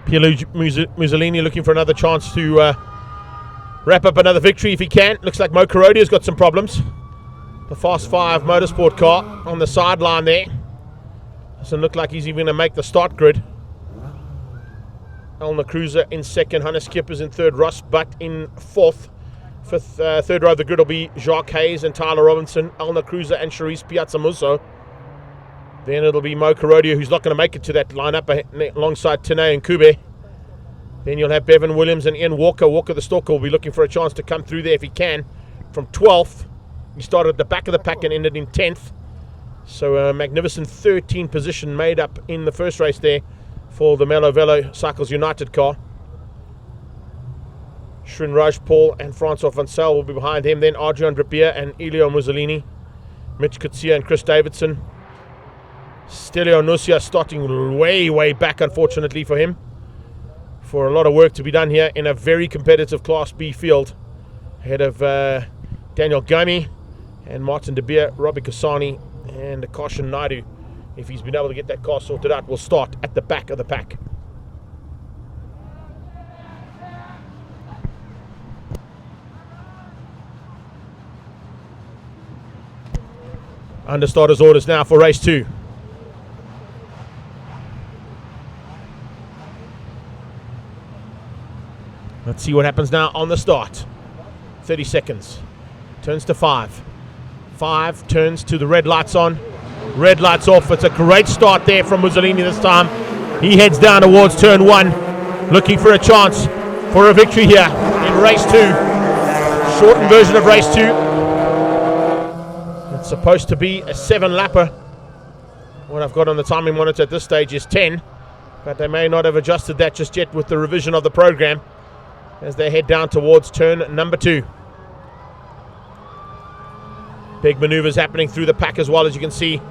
Mussolini looking for another chance to wrap up another victory if he can. Looks like Mo Karodio's got some problems. The Fast 5 motorsport car on the sideline there. Doesn't look like he's even going to make the start grid. Elna Cruiser in second, Hannes Kippers in third, Ross Butt in fourth. Fifth, third row of the grid will be Jacques Hayes and Tyler Robinson, Elna Cruiser and Charisse Piazzamusso. Then it'll be Mo Karodio, who's not going to make it to that lineup alongside Tene and Kube. Then you'll have Bevan Williams and Ian Walker. Walker the Stalker will be looking for a chance to come through there if he can. From 12th, he started at the back of the pack and ended in 10th. So a magnificent 13 position made up in the first race there for the Mellow Velo Cycles United car. Srin Raj Paul and Francois Van Sel will be behind him. Then Adrian Drapier and Elio Mussolini. Mitch Kutsia and Chris Davidson. Stelio Nusia starting way back, unfortunately for him. For a lot of work to be done here in a very competitive Class B field. Ahead of Daniel Gami and Martin De Beer, Robbie Kasani and Karshan Naidu. If he's been able to get that car sorted out, will start at the back of the pack. Under starters orders now for race 2. Let's see what happens now on the start. 30 seconds. Turns to 5. 5 turns to the red lights on. Red lights off. It's a great start there from Mussolini this time. He heads down towards turn 1, looking for a chance for a victory here in race 2. Shortened version of race 2. It's supposed to be a 7-lapper. What I've got on the timing monitor at this stage is 10, but they may not have adjusted that just yet with the revision of the program as they head down towards turn number 2. Big maneuvers happening through the pack as well, as you can see.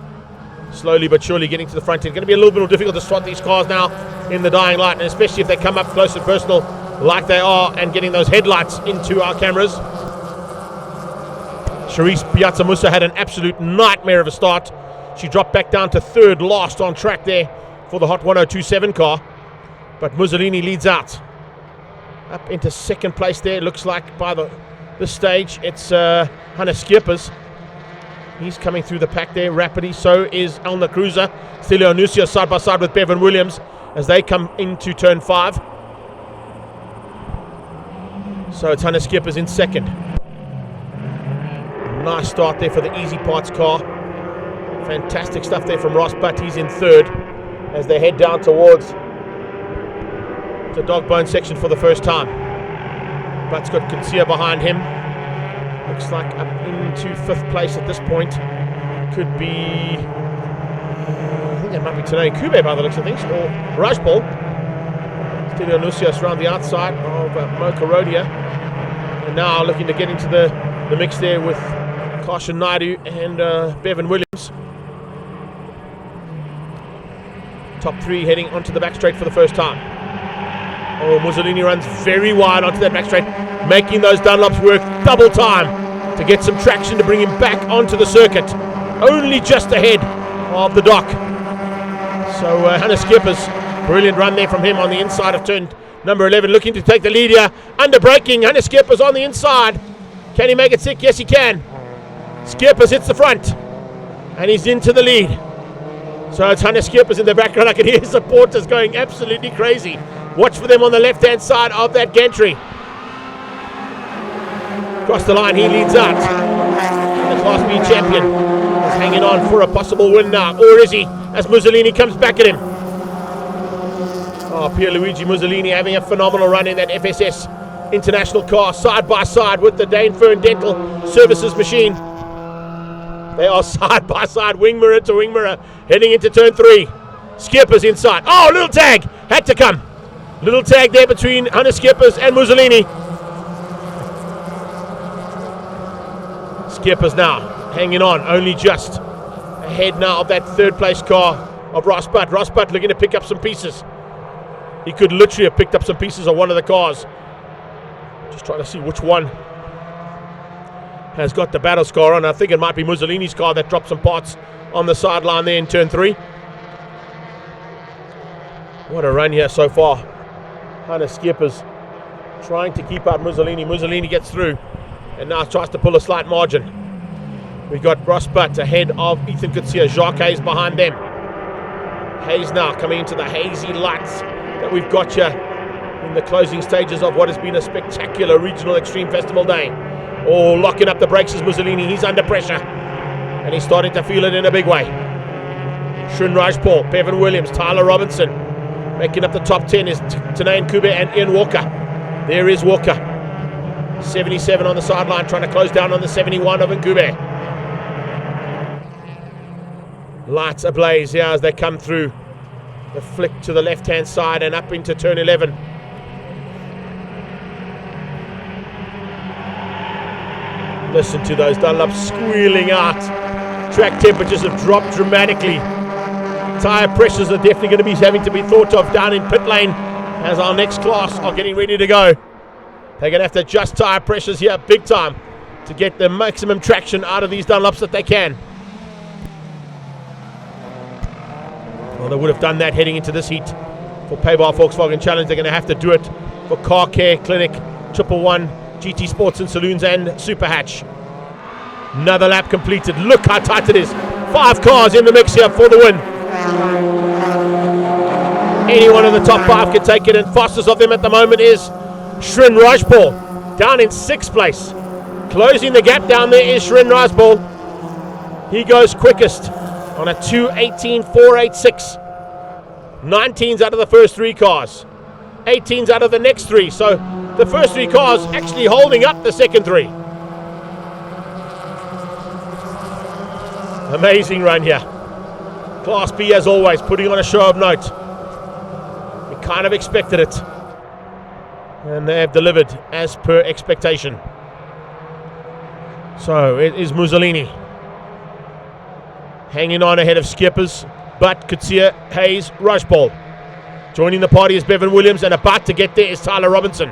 Slowly but surely getting to the front end. Going to be a little bit more difficult to spot these cars now in the dying light, and especially if they come up close and personal like they are and getting those headlights into our cameras. Charisse Piazzamusso had an absolute nightmare of a start. She dropped back down to third last on track there for the Hot 1027 car. But Mussolini leads out. Up into second place there. Looks like by this stage it's Hannes Kippers. He's coming through the pack there rapidly. So is Elna Cruiser. Stelio Nusia side by side with Bevan Williams as they come into turn 5. So it's Hannes Kippers in second. Nice start there for the Easy Parts car. Fantastic stuff there from Ross Butt. He's in third as they head down towards the dog bone section for the first time. Butt's got Kutsia behind him. Looks like up into 5th place at this point. Could be, I think it might be Tene Kube by the looks of things, or Rajpal. Stelio Nusias around the outside of Mo Karodia. And now looking to get into the mix there with Karshan Naidu and Bevan Williams. Top 3 heading onto the back straight for the first time. Oh, Mussolini runs very wide onto that back straight, making those Dunlops work double time to get some traction to bring him back onto the circuit. Only just ahead of the dock. So Hannes Kippers, brilliant run there from him on the inside of turn number 11, looking to take the lead here. Under braking, Hannes Kippers on the inside. Can he make it sick? Yes, he can. Skippers hits the front, and he's into the lead. So it's Hannes Skippers in the background. I can hear his supporters going absolutely crazy. Watch for them on the left-hand side of that gantry. Across the line, he leads out. And the Class B champion is hanging on for a possible win now. Or is he? As Mussolini comes back at him. Oh, Pierluigi Mussolini having a phenomenal run in that FSS International car, side by side with the Dane Fern Dental Services machine. They are side by side, wing mirror to wing mirror, heading into turn 3. Skippers inside. Oh, little tag had to come. Little tag there between Hannes Skippers and Mussolini. Skippers now hanging on, only just ahead now of that 3rd place car of Ross Butt. Ross Butt looking to pick up some pieces. He could literally have picked up some pieces of one of the cars. Just trying to see which one has got the battle scar on. I think it might be Mussolini's car that dropped some parts on the sideline there in turn 3. What a run here so far Hannah Skippers trying to keep out Mussolini. Mussolini gets through and now tries to pull a slight margin. We've got Ross Butt ahead of Ethan Kutsia. Jacques Hayes behind them. Hayes now coming into the hazy lights that we've got here in the closing stages of what has been a spectacular regional extreme festival day. Oh, locking up the brakes is Mussolini. He's under pressure and he's starting to feel it in a big way. Srin Rajpal, Bevan Williams, Tyler Robinson. Making up the top 10 is Tanayan Kube and Ian Walker. There is Walker. 77 on the sideline, trying to close down on the 71 of Nkube. Lights ablaze here as they come through. The flick to the left-hand side and up into turn 11. Listen to those Dunlops squealing out. Track temperatures have dropped dramatically. Tyre pressures are definitely going to be having to be thought of down in pit lane as our next class are getting ready to go. They're going to have to adjust tyre pressures here big time to get the maximum traction out of these Dunlops that they can. Well, they would have done that heading into this heat for Pabar Volkswagen Challenge. They're going to have to do it for Car Care Clinic, 111, GT Sports and Saloons and Super Hatch. Another lap completed. Look how tight it is. 5 cars in the mix here for the win. Any one of the top 5 can take it, and fastest of them at the moment is Srin Rajpal, down in 6th place. Closing the gap down there is Srin Rajpal. He goes quickest on a 2:18.486. 19s out of the first 3 cars. 18s out of the next 3. So the first 3 cars actually holding up the second 3. Amazing run here. Class B, as always, putting on a show of note. We kind of expected it. And they have delivered as per expectation. So it is Mussolini hanging on ahead of Skippers, Butt, Kutsia, Hayes, Rajpal. Joining the party is Bevan Williams, and about to get there is Tyler Robinson.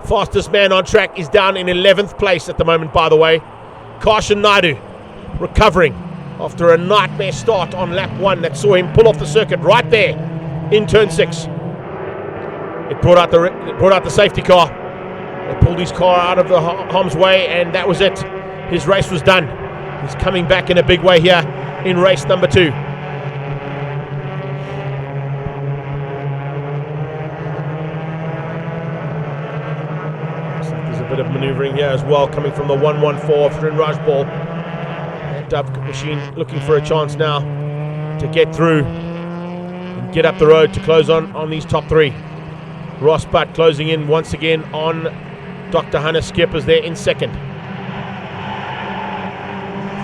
Fastest man on track is down in 11th place at the moment, by the way. Karshan Naidu recovering after a nightmare start on lap 1 that saw him pull off the circuit right there in turn 6. It brought out the safety car. They pulled his car out of the harm's way, and that was it. His race was done. He's coming back in a big way here in race number 2. There's a bit of manoeuvring here as well, coming from the 114 of Srin Rajpal. Dove machine looking for a chance now to get through and get up the road to close on these top 3. Ross Butt closing in once again on Dr. Hannah Skippers there in 2nd.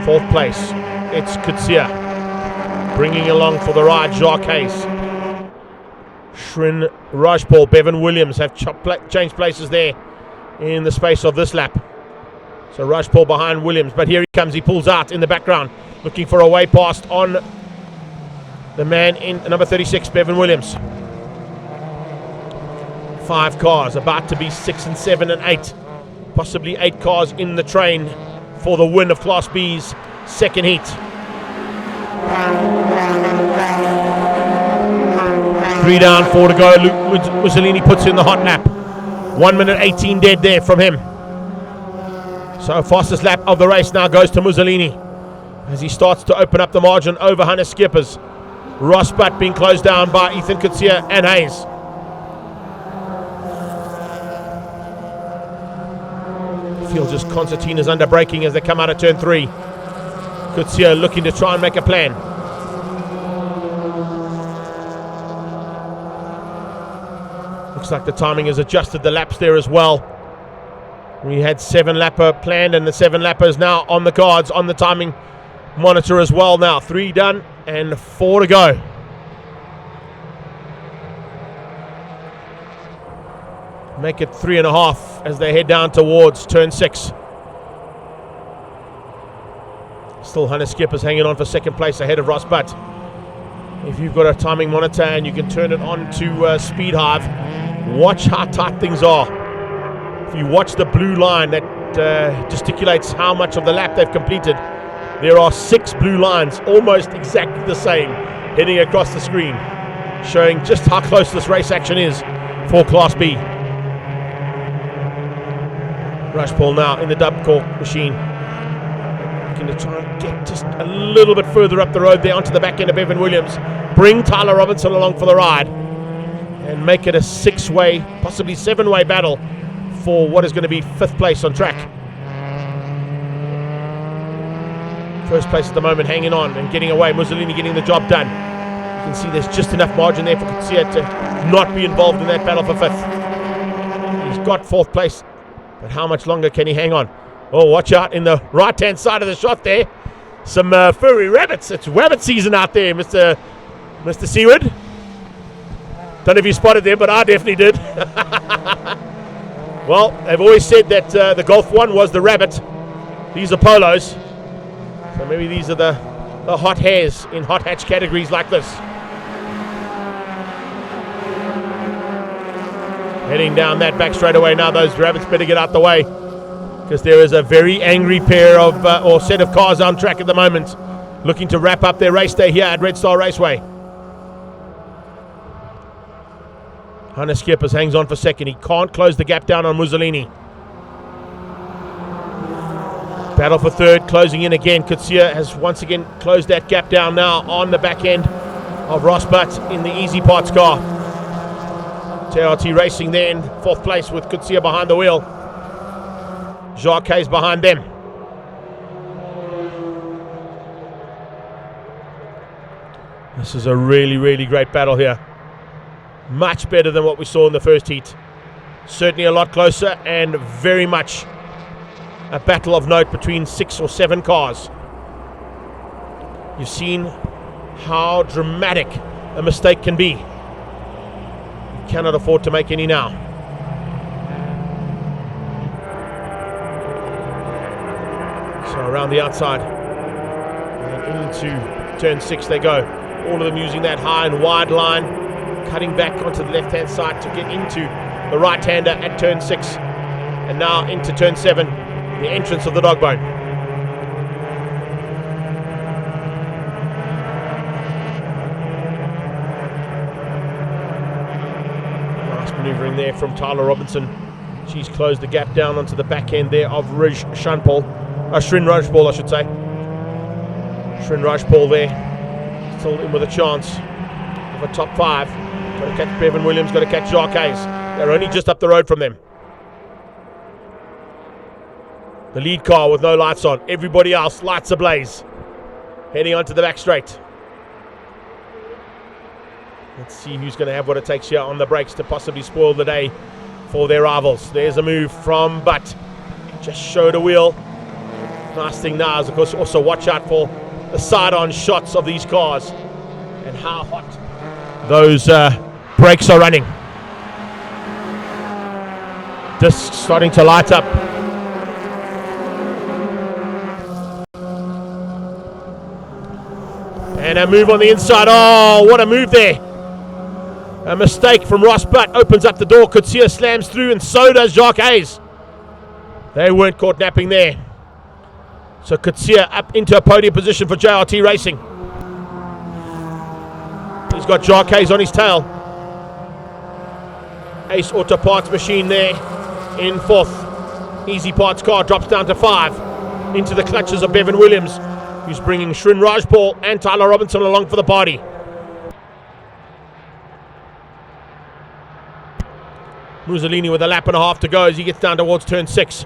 4th place, it's Kutsia. Bringing along for the ride Jacques Hayes. Srin Rajpal, Bevan Williams have changed places there in the space of this lap. So Rajpal behind Williams, but here he comes, he pulls out in the background, looking for a way past on the man in number 36, Bevan Williams. 5 cars, about to be 6 and 7 and 8. Possibly 8 cars in the train for the win of Class B's second heat. 3 down, 4 to go. Mussolini puts in the hot lap. 1 minute 18 dead there from him. So fastest lap of the race now goes to Mussolini as he starts to open up the margin over Hannah Skippers. Ross Butt being closed down by Ethan Kutsia and Hayes. Feels just concertina's under braking as they come out of turn 3. Kutsia looking to try and make a plan. Looks like the timing has adjusted the laps there as well. We had 7-lapper planned, and the 7-lapper is now on the cards on the timing monitor as well now. 3 done and 4 to go. Make it 3.5 as they head down towards turn 6. Still Hannah Skippers hanging on for 2nd place ahead of Ross Butt. If you've got a timing monitor and you can turn it on to Speed Hive, watch how tight things are. If you watch the blue line that gesticulates how much of the lap they've completed, there are 6 blue lines, almost exactly the same, heading across the screen. showing just how close this race action is for Class B. Rushball now in the dub cork machine. Going to try and get just a little bit further up the road there onto the back end of Bevan Williams. Bring Tyler Robinson along for the ride and make it a 6-way, possibly 7-way battle for what is going to be 5th place on track. First place at the moment, hanging on and getting away. Mussolini getting the job done. You can see there's just enough margin there for Kutsia to not be involved in that battle for 5th. He's got 4th place, but how much longer can he hang on? Oh, watch out in the right-hand side of the shot there. Some furry rabbits. It's rabbit season out there, Mr. Seward. Don't know if you spotted them, but I definitely did. Well, they've always said that the Golf 1 was the rabbit. These are polos. So maybe these are the hot hares in hot hatch categories like this. Heading down that back straightaway now. Those rabbits better get out the way, because there is a very angry pair of or set of cars on track at the moment, looking to wrap up their race day here at Red Star Raceway. Hannes Skippers hangs on for second. He can't close the gap down on Mussolini. Battle for 3rd, closing in again. Kutsia has once again closed that gap down now on the back end of Ross Butt in the Easy Parts car. JRT Racing there in 4th place with Kutsia behind the wheel. Jacques Hayes behind them. This is a really, really great battle here. Much better than what we saw in the first heat. Certainly a lot closer and very much a battle of note between 6 or 7 cars. You've seen how dramatic a mistake can be. You cannot afford to make any now. So around the outside and into turn 6 they go. All of them using that high and wide line, cutting back onto the left-hand side to get into the right-hander at turn 6. And now into turn 7, the entrance of the dog bone. Nice manoeuvring there from Tyler Robinson. She's closed the gap down onto the back end there of Shrin Rajpal, I should say. Shrin Rajpal there, still in with a chance of a top 5. Got to catch Bevan Williams, got to catch Jacques Hayes. They're only just up the road from them. The lead car with no lights on. Everybody else, lights ablaze. Heading onto the back straight. Let's see who's going to have what it takes here on the brakes to possibly spoil the day for their rivals. There's a move from Butt. Just showed a wheel. Nice thing now is, of course, also watch out for the side-on shots of these cars and how hot those brakes are running. Just starting to light up. And a move on the inside. Oh, what a move there. A mistake from Ross Butt opens up the door. Kutsia slams through, and so does Jacques Hayes. They weren't caught napping there. So Kutsia up into a podium position for JRT Racing. He's got Jacques Hayes on his tail. Ace Auto Parts machine there in 4th. Easy Parts car drops down to 5. Into the clutches of Bevan Williams, who's bringing Shrin Rajpal and Tyler Robinson along for the party. Mussolini with a lap and a half to go as he gets down towards turn 6.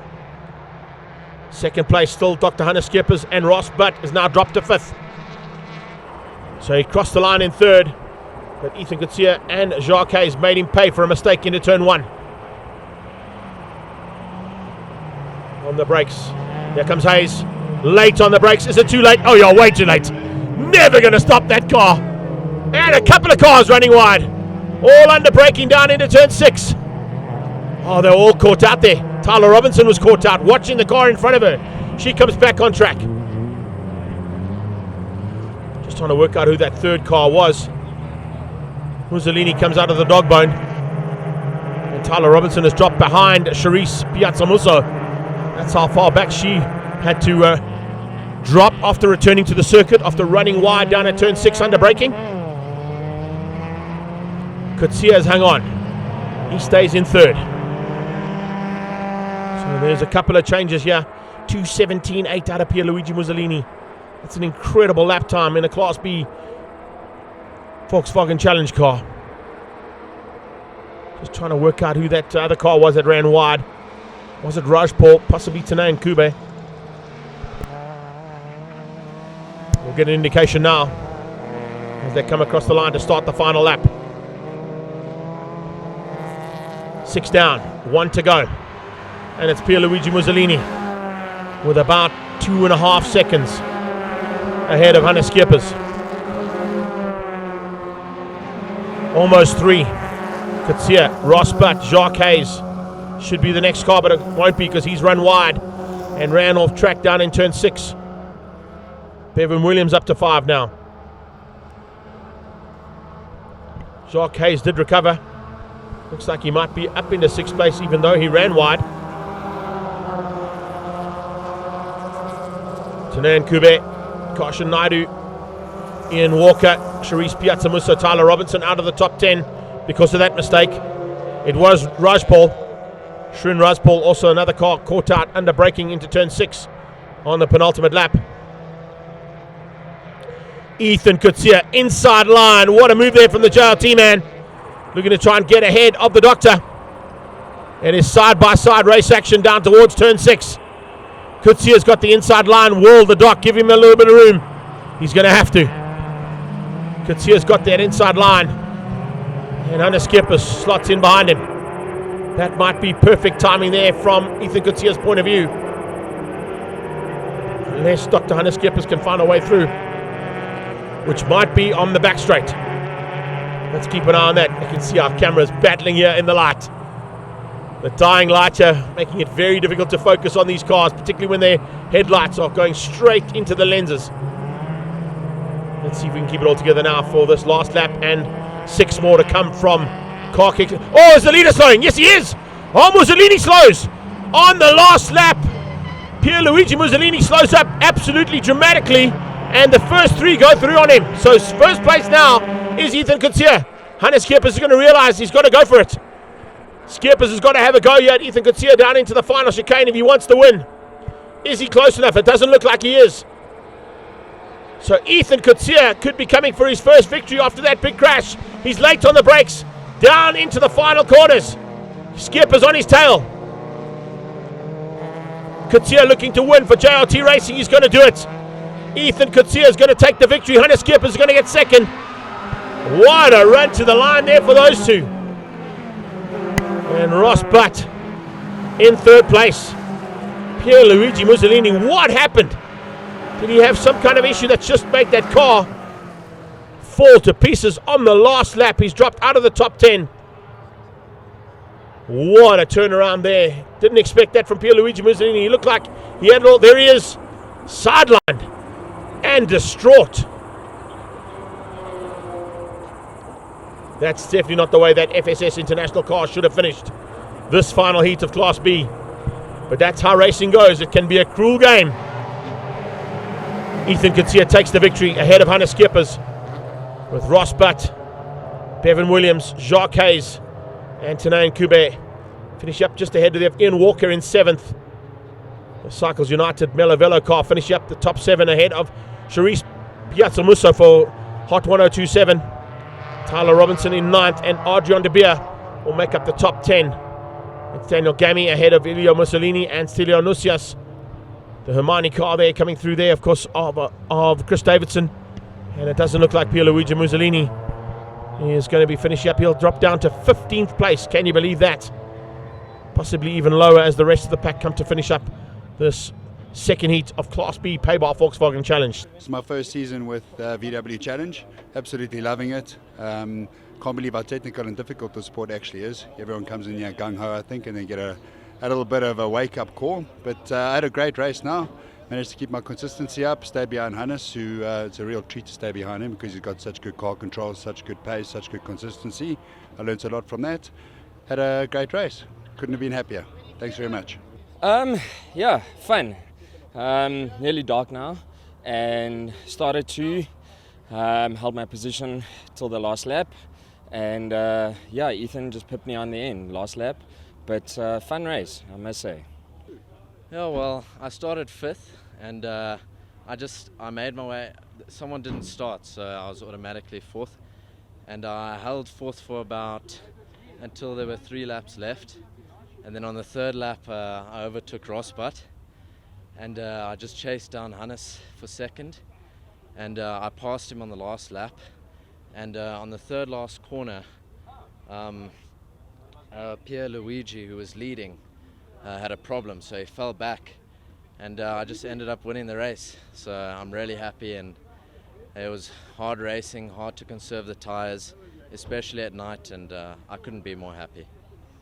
Second place still Dr. Hannes Skippers, and Ross Butt is now dropped to 5th. So he crossed the line in 3rd, but Ethan Kutsia and Jacques Hayes made him pay for a mistake into turn 1. On the brakes, here comes Hayes. Late on the brakes. Is it too late? Oh, you're way too late. Never going to stop that car. And a couple of cars running wide. All under braking down into turn 6. Oh, they're all caught out there. Tyler Robinson was caught out, watching the car in front of her. She comes back on track. Just trying to work out who that 3rd car was. Mussolini comes out of the dog bone. And Tyler Robinson has dropped behind Charisse Piazzamuso. That's how far back she had to drop after returning to the circuit, after running wide down at turn 6 under braking. Kutsia hang on. He stays in third. So there's a couple of changes here. 2:17.8 out of Pierluigi Mussolini. That's an incredible lap time in a Class B Volkswagen Challenge car. Just trying to work out who that other car was that ran wide. Was it Rajpal? Possibly Tanay Kube. We'll get an indication now as they come across the line to start the final lap. 6 down, 1 to go. And it's Pierluigi Mussolini with about 2.5 seconds ahead of Hannes Schiepers. Almost 3. Kutsia, Ross Butt, Jacques Hayes should be the next car, but it won't be because he's run wide and ran off track down in turn 6. Bevan Williams up to 5 now. Jacques Hayes did recover. Looks like he might be up into 6th place even though he ran wide. Tanan Kube, Karshan Naidu, Ian Walker, Sharice Piazzamusso, Tyler Robinson out of the top 10 because of that mistake. It was Rajpal. Shrin Rajpal, also another car caught out under braking into turn 6 on the penultimate lap. Ethan Kutsia, inside line. What a move there from the JLT man. Looking to try and get ahead of the doctor. It is side-by-side race action down towards turn 6. Kutsia's got the inside line. Whirl the dock. Give him a little bit of room. He's going to have to. Kutsia's got that inside line. And Hannes Schiepers slots in behind him. That might be perfect timing there from Ethan Kutsia's point of view. Unless Dr. Hannes Schiepers can find a way through, which might be on the back straight. Let's keep an eye on that. You can see our cameras battling here in the light. The dying light here making it very difficult to focus on these cars, particularly when their headlights are going straight into the lenses. Let's see if we can keep it all together now for this last lap and 6 more to come from car kick. Oh, is the leader slowing? Yes, he is. Oh, Mussolini slows on the last lap. Pierluigi Mussolini slows up absolutely dramatically, and the first 3 go through on him. So first place now is Ethan Kutsia. Hannes Schiepers is going to realize he's got to go for it. Schiepers has got to have a go here at Ethan Kutsia down into the final chicane if he wants to win. Is he close enough? It doesn't look like he is. So Ethan Kutsia could be coming for his first victory after that big crash. He's late on the brakes. Down into the final corners. Schiepers on his tail. Kutsia looking to win for JLT Racing. He's going to do it. Ethan Kutsia is going to take the victory. Hannes Schiepers is going to get second. What a run to the line there for those two. And Ross Butt in third place. Pierluigi Mussolini, what happened? Did he have some kind of issue that's just made that car fall to pieces on the last lap? He's dropped out of the top 10. What a turnaround there. Didn't expect that from Pierluigi Mussolini. He looked like he had it all. There he is, sidelined and distraught. That's definitely not the way that FSS International car should have finished this final heat of Class B. But that's how racing goes. It can be a cruel game. Ethan Kutsia takes the victory ahead of Hannes Schiepers, with Ross Butt, Bevan Williams, Jacques Hayes, and Tanay Kube finish up just ahead of them. Ian Walker in 7th. The Cycles United Melavello car finish up the top 7 ahead of Sharice Piazzamusso for Hot 1027. Tyler Robinson in 9th, and Adrian de Beer will make up the top 10. It's Daniel Gami ahead of Ilio Mussolini and Stelio Nusias. The Hermione car there coming through there, of course, of Chris Davidson. And it doesn't look like Pierluigi Mussolini is going to be finishing up. He'll drop down to 15th place. Can you believe that? Possibly even lower as the rest of the pack come to finish up this second heat of Class B Pabar Volkswagen Challenge. It's my first season with VW Challenge. Absolutely loving it. Can't believe how technical and difficult the sport actually is. Everyone comes in here gung-ho, I think, and then get a little bit of a wake-up call. But I had a great race now. Managed to keep my consistency up, stayed behind Hannes, who it's a real treat to stay behind him because he's got such good car control, such good pace, such good consistency. I learned a lot from that. Had a great race. Couldn't have been happier. Thanks very much. Yeah, fun. Nearly dark now, and started to hold my position till the last lap, And yeah, Ethan just pipped me on the end, last lap. But fun race, I must say. Yeah, well, I started 5th, and I made my way. Someone didn't start, so I was automatically 4th. And I held 4th for until there were 3 laps left. And then on the 3rd lap, I overtook Rosbart. And I just chased down Hannes for 2nd. And I passed him on the last lap. And on the 3rd last corner, Pierre Luigi, who was leading, had a problem, so he fell back. And I just ended up winning the race. So I'm really happy, and it was hard racing, hard to conserve the tires, especially at night, and I couldn't be more happy.